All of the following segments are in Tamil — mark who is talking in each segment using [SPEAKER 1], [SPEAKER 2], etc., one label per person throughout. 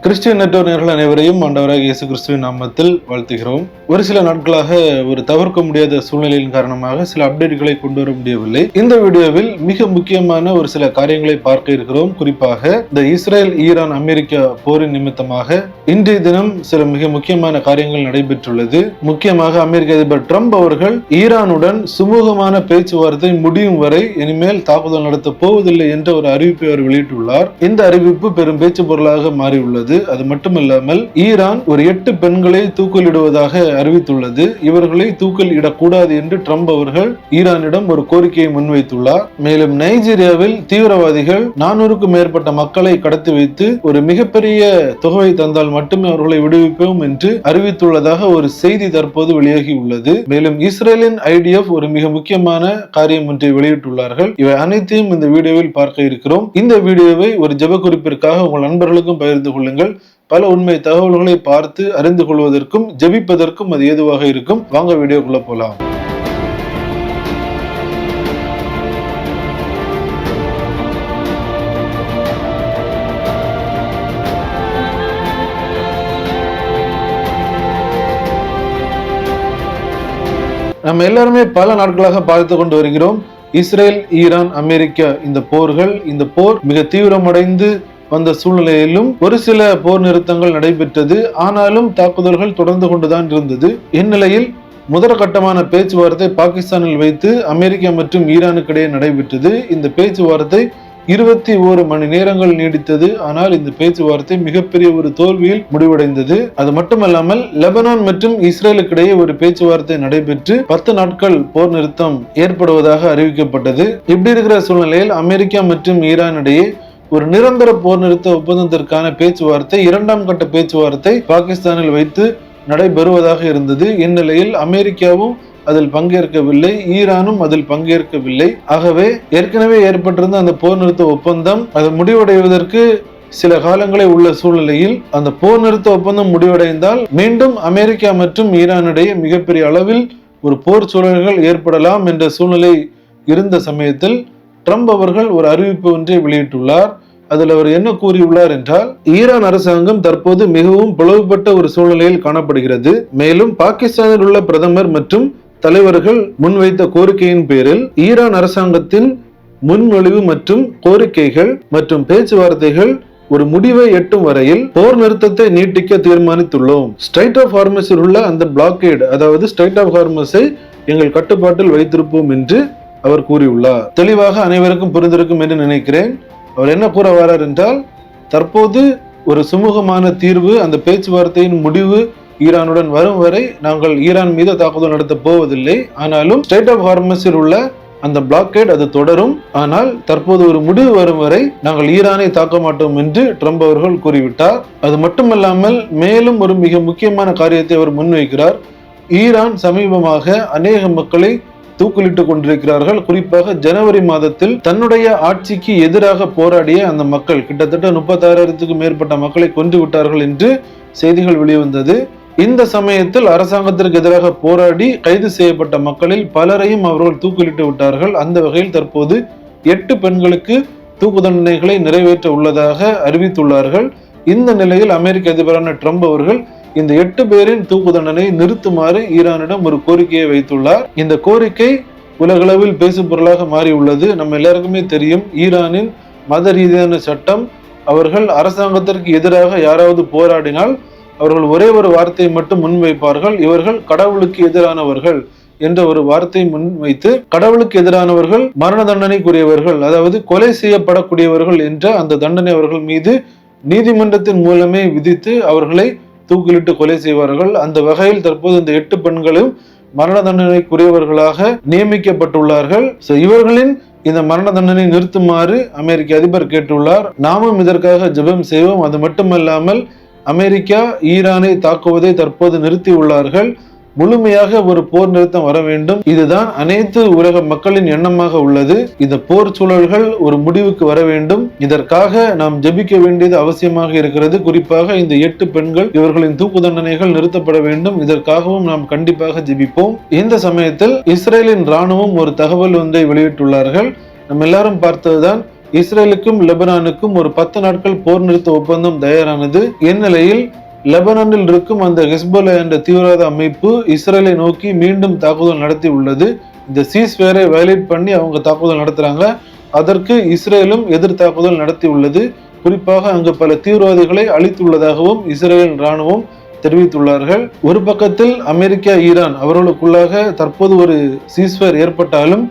[SPEAKER 1] கிறிஸ்டியன் நெட்வொர்க் அனைவரையும் ஆண்டவராக இயேசு கிறிஸ்துவின் நாமத்தில் வாழ்த்துகிறோம். ஒரு சில நாட்களாக ஒரு தவிர்க்க முடியாத சூழ்நிலையின் காரணமாக சில அப்டேட்களை கொண்டு வர முடியவில்லை. இந்த வீடியோவில் மிக முக்கியமான ஒரு சில காரியங்களை பார்க்க இருக்கிறோம். குறிப்பாக இந்த இஸ்ரேல் ஈரான் அமெரிக்கா போரின் நிமித்தமாக இன்றைய தினம் சில மிக முக்கியமான காரியங்கள் நடைபெற்றுள்ளது. முக்கியமாக அமெரிக்க அதிபர் ட்ரம்ப் அவர்கள் ஈரானுடன் சுமூகமான பேச்சுவார்த்தை முடியும் வரை இனிமேல் தாக்குதல் நடத்த போவதில்லை என்ற ஒரு அறிவிப்பை அவர் வெளியிட்டுள்ளார். இந்த அறிவிப்பு பெரும் பேச்சு பொருளாக மாறியுள்ளது. அது மட்டுமில்லாமல் ஈரான் ஒரு 8 பெண்களை தூக்கிலிடுவதாக அறிவித்துள்ளது. இவர்களை தூக்கில் இடக்கூடாது என்று ட்ரம்ப் அவர்கள் ஈரானிடம் ஒரு கோரிக்கையை முன்வைத்துள்ளார். மேலும் நைஜீரியாவில் தீவிரவாதிகள் 400க்கும் மேற்பட்ட மக்களை கடத்தி வைத்து ஒரு மிகப்பெரிய தொகையை தந்தால் மட்டுமே அவர்களை விடுவிப்போம் என்று அறிவித்துள்ளதாக ஒரு செய்தி தற்போது வெளியாகி உள்ளது. மேலும் இஸ்ரேலின் IDF ஒரு மிக முக்கியமான காரியம் ஒன்றை வெளியிட்டுள்ளார்கள். இவை அனைத்தையும் இந்த வீடியோவில் பார்க்க இருக்கிறோம். இந்த வீடியோவை ஒரு ஜெப குறிப்பிற்காக உங்கள் நண்பர்களுக்கும் பகிர்ந்து கொள்ளுங்கள். பல உண்மை தகவல்களை பார்த்து அறிந்து கொள்வதற்கும் ஜெபிப்பதற்கும் அது ஏதுவாக இருக்கும். வாங்க வீடியோக்குள்ள போலாம். நம்ம எல்லாருமே பல நாட்களாக பார்த்து கொண்டு வருகிறோம். இஸ்ரேல் ஈரான் அமெரிக்கா இந்த போர் மிக தீவிரமடைந்து வந்த சூழ்நிலையிலும் ஒரு சில போர் நிறுத்தங்கள் நடைபெற்றது. ஆனாலும் தாக்குதல்கள் தொடர்ந்து கொண்டுதான் இருந்தது. இந்நிலையில் முதற்கட்டமான பேச்சுவார்த்தை பாகிஸ்தானில் வைத்து அமெரிக்கா மற்றும் ஈரானுக்கு இடையே நடைபெற்றது. இந்த பேச்சுவார்த்தை 21 மணி நேரங்கள் நீடித்தது. ஆனால் இந்த பேச்சுவார்த்தை மிகப்பெரிய ஒரு தோல்வியில் முடிவடைந்தது. அது மட்டுமல்லாமல் லெபனான் மற்றும் இஸ்ரேலுக்கு இடையே ஒரு பேச்சுவார்த்தை நடைபெற்று 10 நாட்கள் போர் நிறுத்தம் ஏற்படுவதாக அறிவிக்கப்பட்டது. இப்படி இருக்கிற சூழ்நிலையில் அமெரிக்கா மற்றும் ஈரான் இடையே ஒரு நிரந்தர போர் நிறுத்த ஒப்பந்தத்திற்கான பேச்சுவார்த்தை 2ஆம் கட்ட பேச்சுவார்த்தை பாகிஸ்தானில் வைத்து நடைபெறுவதாக இருந்தது. இந்நிலையில் அமெரிக்காவும் அதில் பங்கேற்கவில்லை, ஈரானும் அதில் பங்கேற்கவில்லை. ஆகவே ஏற்கனவே ஏற்பட்டிருந்த அந்த போர் நிறுத்த ஒப்பந்தம் அது முடிவடைவதற்கு சில காலங்களே உள்ள சூழ்நிலையில் அந்த போர் நிறுத்த ஒப்பந்தம் முடிவடைந்தால் மீண்டும் அமெரிக்கா மற்றும் ஈரானிடையே மிகப்பெரிய அளவில் ஒரு போர் சூழல்கள் ஏற்படலாம் என்ற சூழ்நிலை இருந்த சமயத்தில் ட்ரம்ப் அவர்கள் ஒரு அறிவிப்பு ஒன்றை வெளியிட்டுள்ளார். அதில் அவர் என்ன கூறியுள்ளார் என்றால், ஈரான் அரசாங்கம் தற்போது மிகவும் பிளவுபட்ட ஒரு சூழ்நிலையில் காணப்படுகிறது. மேலும் பாகிஸ்தானில் உள்ள பிரதமர் மற்றும் தலைவர்கள் முன்வைத்த கோரிக்கையின் பேரில் ஈரான் அரசாங்கத்தின் முன்மொழிவு மற்றும் கோரிக்கைகள் மற்றும் பேச்சுவார்த்தைகள் ஒரு முடிவை எட்டும் வரையில் போர் நிறுத்தத்தை நீட்டிக்க தீர்மானித்துள்ளோம். ஸ்ட்ரைட் ஆஃப் ஹார்மஸில் உள்ள அந்த பிளாக்கேட், அதாவது ஸ்ட்ரைட் ஆஃப் ஹார்மஸை எங்கள் கட்டுப்பாட்டில் வைத்திருப்போம் என்று அவர் கூறியுள்ளார். தெளிவாக அனைவருக்கும் புரிந்திருக்கும் என்று நினைக்கிறேன். அவர் என்ன கூற வரார் என்றால், தற்போது ஒரு சுமூகமான தீர்வு, அந்த பேச்சுவார்த்தையின் முடிவு ஈரானுடன் வரும் வரை நாங்கள் ஈரான் மீது தாக்குதல் நடத்த போவதில்லை. ஆனாலும் ஸ்ட்ரைட் ஆஃப் ஹார்மஸில் உள்ள அந்த பிளாக்கேட் அது தொடரும். ஆனால் தற்போது ஒரு முடிவு வரும் வரை நாங்கள் ஈரானை தாக்க மாட்டோம் என்று ட்ரம்ப் அவர்கள் கூறிவிட்டார். அது மட்டுமல்லாமல் மேலும் ஒரு மிக முக்கியமான காரியத்தை அவர் முன்வைக்கிறார். ஈரான் சமீபமாக அநேக மக்களை தூக்கிலிட்டுக் கொண்டிருக்கிறார்கள். குறிப்பாக ஜனவரி மாதத்தில் தன்னுடைய ஆட்சிக்கு எதிராக போராடிய அந்த மக்கள் கிட்டத்தட்ட 36,000க்கும் மேற்பட்ட மக்களை கொன்று விட்டார்கள் என்று செய்திகள் வெளிவந்தது. இந்த சமயத்தில் அரசாங்கத்திற்கு எதிராக போராடி கைது செய்யப்பட்ட மக்களில் பலரையும் அவர்கள் தூக்கிலிட்டு விட்டார்கள். அந்த வகையில் தற்போது 8 பெண்களுக்கு தூக்கு தண்டனைகளை நிறைவேற்ற உள்ளதாக அறிவித்துள்ளார்கள். இந்த நிலையில் அமெரிக்க அதிபரான ட்ரம்ப் அவர்கள் இந்த 8 பேரின் தூக்கு தண்டனை நிறுத்துமாறு ஈரானிடம் ஒரு கோரிக்கையை வைத்துள்ளார். இந்த கோரிக்கை உலகளவில் பேசும் பொருளாக மாறியுள்ளது. நம்ம எல்லாருக்குமே தெரியும், ஈரானின் மத ரீதியான சட்டம், அவர்கள் அரசாங்கத்திற்கு எதிராக யாராவது போராடினால் அவர்கள் ஒரே ஒரு வார்த்தையை மட்டும் முன்வைப்பார்கள். இவர்கள் கடவுளுக்கு எதிரானவர்கள் என்ற ஒரு வார்த்தையை முன்வைத்து, கடவுளுக்கு எதிரானவர்கள் மரண தண்டனைக்குரியவர்கள், அதாவது கொலை செய்யப்படக்கூடியவர்கள் என்ற அந்த தண்டனை அவர்கள் மீது நீதிமன்றத்தின் மூலமே விதித்து அவர்களை தூக்கிலிட்டு கொலை செய்வார்கள். அந்த வகையில் தற்போது இந்த 8 பெண்களும் மரண தண்டனைக்குரியவர்களாக நியமிக்கப்பட்டுள்ளார்கள். இவர்களின் இந்த மரண தண்டனை நிறுத்துமாறு அமெரிக்க அதிபர் கேட்டுள்ளார். நாமும் இதற்காக ஜெபம் செய்வோம். அது மட்டுமல்லாமல் அமெரிக்கா ஈரானை தாக்குவதை தற்போது நிறுத்தி உள்ளார்கள். முழுமையாக ஒரு போர் நிறுத்தம் வர வேண்டும். இதுதான் அனைத்து உலக மக்களின் எண்ணமாக உள்ளது. இந்த போர் சூழல்கள் ஒரு முடிவுக்கு வர வேண்டும். இதற்காக நாம் ஜெபிக்க வேண்டியது அவசியமாக இருக்கிறது. குறிப்பாக இந்த 8 பெண்கள், இவர்களின் தூக்கு தண்டனைகள் நிறுத்தப்பட வேண்டும். இதற்காகவும் நாம் கண்டிப்பாக ஜெபிப்போம். இந்த சமயத்தில் இஸ்ரேலின் ராணுவம் ஒரு தகவல் ஒன்றை வெளியிட்டுள்ளார்கள். நம்ம எல்லாரும் பார்த்ததுதான், இஸ்ரேலுக்கும் லெபனானுக்கும் ஒரு 10 நாட்கள் போர் நிறுத்த ஒப்பந்தம் தயாரானது. இந்நிலையில் லெபனானில் இருக்கும் அந்த ஹெஸ்போலா என்ற தீவிரவாத அமைப்பு இஸ்ரேலை நோக்கி மீண்டும் தாக்குதல் நடத்தி உள்ளது. இந்த சீஸ்ஃபயரை வயலேட் பண்ணி அவங்க தாக்குதல் நடத்துறாங்க. அதற்கு இஸ்ரேலும் எதிர் தாக்குதல் நடத்தி உள்ளது. குறிப்பாக அங்கு பல தீவிரவாதிகளை அழித்துள்ளதாகவும் இஸ்ரேலின் ராணுவம் தெரிவித்துள்ளார்கள். ஒரு பக்கத்தில் அமெரிக்கா ஈரான் அவர்களுக்குள்ளாக தற்போது ஒரு சீஸ்ஃபயர் ஏற்பட்டாலும்,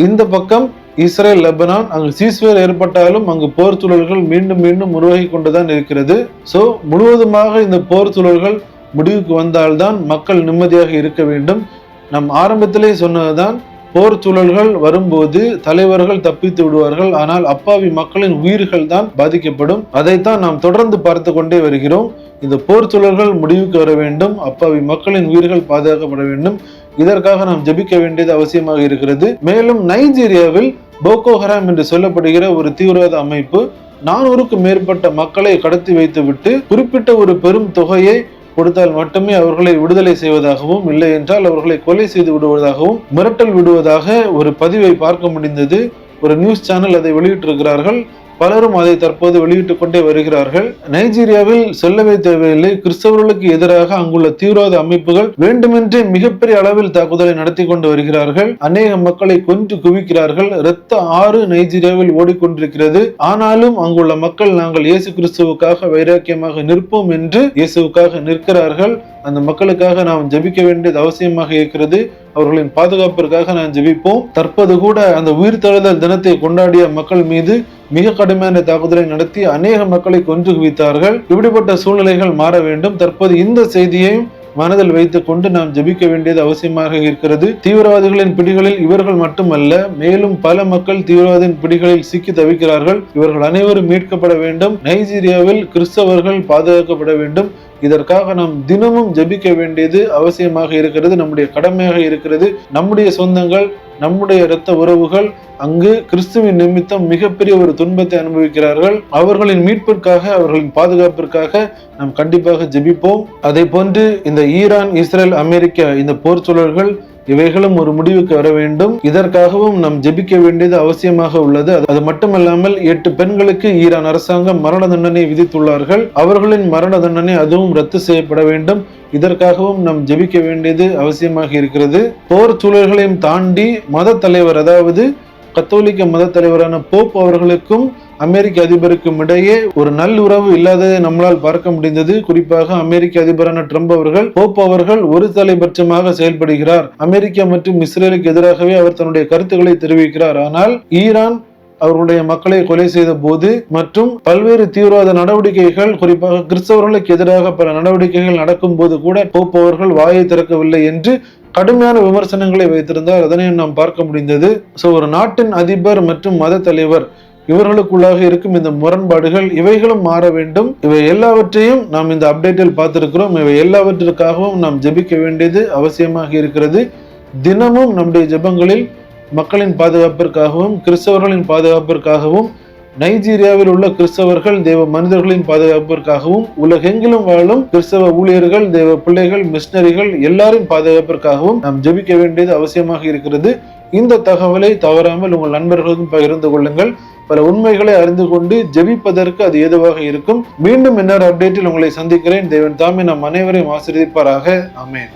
[SPEAKER 1] இந்த பக்கம் இஸ்ரேல் லெபனான் அங்கு சீஸ்ஃபயர் ஏற்பட்டாலும் அங்கு போர் சூழல்கள் மீண்டும் மீண்டும் உருவாகி கொண்டுதான் இருக்கிறது. சோ முழுவதுமாக இந்த போர் சூழல்கள் முடிவுக்கு வந்தால்தான் மக்கள் நிம்மதியாக இருக்க வேண்டும். நம் ஆரம்பத்திலே சொன்னதுதான், போர் சூழல்கள் வரும்போது தலைவர்கள் தப்பித்து விடுவார்கள், ஆனால் அப்பாவி மக்களின் உயிர்கள் தான் பாதிக்கப்படும். அதைத்தான் நாம் தொடர்ந்து பார்த்து கொண்டே வருகிறோம். இந்த போர் சூழல்கள் முடிவுக்கு வர வேண்டும், அப்பாவி மக்களின் உயிர்கள் பாதுகாக்கப்பட வேண்டும். இதற்காக நாம் ஜெபிக்க வேண்டியது அவசியமாக இருக்கிறது. மேலும் நைஜீரியாவில் போகோ ஹராம் என்று சொல்லப்படுகிற ஒரு தீவிரவாத அமைப்பு 400க்கும் மேற்பட்ட மக்களை கடத்தி வைத்துவிட்டு குறிப்பிட்ட ஒரு பெரும் தொகையை கொடுத்தால் மட்டுமே அவர்களை விடுதலை செய்வதாகவும், இல்லை என்றால் அவர்களை கொலை செய்து விடுவதாகவும் மிரட்டல் விடுவதாக ஒரு பதிவை பார்க்க முடிந்தது. ஒரு நியூஸ் சேனல் அதை வெளியிட்டிருக்கிறார்கள். பலரும் அதை தற்போது வெளியிட்டுக் கொண்டே வருகிறார்கள். நைஜீரியாவில் சொல்லவே தேவையில்லை, கிறிஸ்தவர்களுக்கு எதிராக அங்குள்ள தீவிரவாத அமைப்புகள் வேண்டுமென்றே மிகப்பெரிய அளவில் தாக்குதலை நடத்தி கொண்டு வருகிறார்கள். அநேக மக்களை கொன்று குவிக்கிறார்கள். இரத்த ஆறு நைஜீரியாவில் ஓடிக்கொண்டிருக்கிறது. ஆனாலும் அங்குள்ள மக்கள் நாங்கள் இயேசு கிறிஸ்துவுக்காக வைராக்கியமாக நிற்போம் என்று இயேசுவுக்காக நிற்கிறார்கள். அந்த மக்களுக்காக நாம் ஜெபிக்க வேண்டியது அவசியமாக இருக்கிறது. அவர்களின் பாதுகாப்பிற்காக நாம் ஜெபிப்போம். தற்போது கூட அந்த உயிர்த்தெழுதல் தினத்தை கொண்டாடிய மக்கள் மீது மிக கடுமையான தாக்குதலை நடத்தி அநேக மக்களை கொன்று குவித்தார்கள். இப்படிப்பட்ட சூழ்நிலைகள் மாற வேண்டும். தற்போது இந்த செய்தியையும் மனதில் வைத்துக் கொண்டு நாம் ஜெபிக்க வேண்டியது அவசியமாக இருக்கிறது. தீவிரவாதிகளின் பிடிகளில் இவர்கள் மட்டுமல்ல, மேலும் பல மக்கள் தீவிரவாதியின் பிடிகளில் சிக்கி தவிக்கிறார்கள். இவர்கள் அனைவரும் மீட்கப்பட வேண்டும். நைஜீரியாவில் கிறிஸ்தவர்கள் பாதுகாக்கப்பட வேண்டும். இதற்காக நாம் தினமும் ஜெபிக்க வேண்டியது அவசியமாக இருக்கிறது, நம்முடைய கடமையாக இருக்கிறது. நம்முடைய சொந்தங்கள், நம்முடைய இரத்த உறவுகள் அங்கு கிறிஸ்துவின் நிமித்தம் மிகப்பெரிய ஒரு துன்பத்தை அனுபவிக்கிறார்கள். அவர்களின் மீட்பிற்காக, அவர்களின் பாதுகாப்பிற்காக நாம் கண்டிப்பாக ஜெபிப்போம். அதே போன்று இந்த ஈரான், இஸ்ரேல், அமெரிக்கா இந்த போர் சூழல்கள் இவைகளும் ஒரு முடிவுக்கு வர வேண்டும். இதற்காகவும் நாம் ஜெபிக்க வேண்டியது அவசியமாக உள்ளது. அது மட்டுமல்லாமல் 8 பெண்களுக்கு ஈரான் அரசாங்கம் மரண தண்டனை விதித்துள்ளார்கள். அவர்களின் மரண தண்டனை அதுவும் ரத்து செய்யப்பட வேண்டும். இதற்காகவும் நாம் ஜெபிக்க வேண்டியது அவசியமாக இருக்கிறது. போர் சூழல்களையும் தாண்டி மத தலைவர், அதாவது கத்தோலிக்க மத தலைவரான போப் அவர்களுக்கும் அமெரிக்க அதிபருக்கும் இடையே ஒரு நல்லுறவு இல்லாததை நம்மளால் பார்க்க முடிந்தது. குறிப்பாக அமெரிக்க அதிபரான ட்ரம்ப் அவர்கள், போப் அவர்கள் ஒரு தலைபட்சமாக செயல்படுகிறார். அமெரிக்கா மற்றும் இஸ்ரேலுக்கு எதிராகவே அவர் தன்னுடைய கருத்துக்களை தெரிவிக்கிறார். ஆனால் ஈரான் அவர்களுடைய மக்களை கொலை செய்த போது மற்றும் பல்வேறு தீவிரவாத நடவடிக்கைகள், குறிப்பாக கிறிஸ்தவர்களுக்கு எதிராக பல நடவடிக்கைகள் நடக்கும் போது கூட போப் அவர்கள் வாயை திறக்கவில்லை என்று கடுமையான விமர்சனங்களை வைத்திருந்தார். அதனையும் நாம் பார்க்க முடிந்தது. ஒரு நாட்டின் அதிபர் மற்றும் மத தலைவர் இவர்களுக்குள்ளாக இருக்கும் இந்த முரண்பாடுகள் இவைகளும் மாற வேண்டும். இவை எல்லாவற்றையும் நாம் இந்த அப்டேட்டில் பார்த்திருக்கிறோம். இவை எல்லாவற்றிற்காகவும் நாம் ஜெபிக்க வேண்டியது அவசியமாக இருக்கிறது. தினமும் நம்முடைய ஜெபங்களில் மக்களின் பாதுகாப்பிற்காகவும், கிறிஸ்தவர்களின் பாதுகாப்பிற்காகவும், நைஜீரியாவில் உள்ள கிறிஸ்தவர்கள், தேவ மனிதர்களின் பாதுகாப்பிற்காகவும், உலகெங்கிலும் வாழும் கிறிஸ்தவ ஊழியர்கள், தேவ பிள்ளைகள், மிஷனரிகள் எல்லாரின் பாதுகாப்பிற்காகவும் நாம் ஜெபிக்க வேண்டியது அவசியமாக இருக்கிறது. இந்த தகவலை தவறாமல் உங்கள் நண்பர்களுக்கும் பகிர்ந்து கொள்ளுங்கள். பல உண்மைகளை அறிந்து கொண்டு ஜெபிப்பதற்கு அது ஏதுவாக இருக்கும். மீண்டும் இன்னொரு அப்டேட்டில் உங்களை சந்திக்கிறேன். தேவன் தாமே நம் அனைவரையும் ஆசீர்வதிப்பாராக. ஆமென்.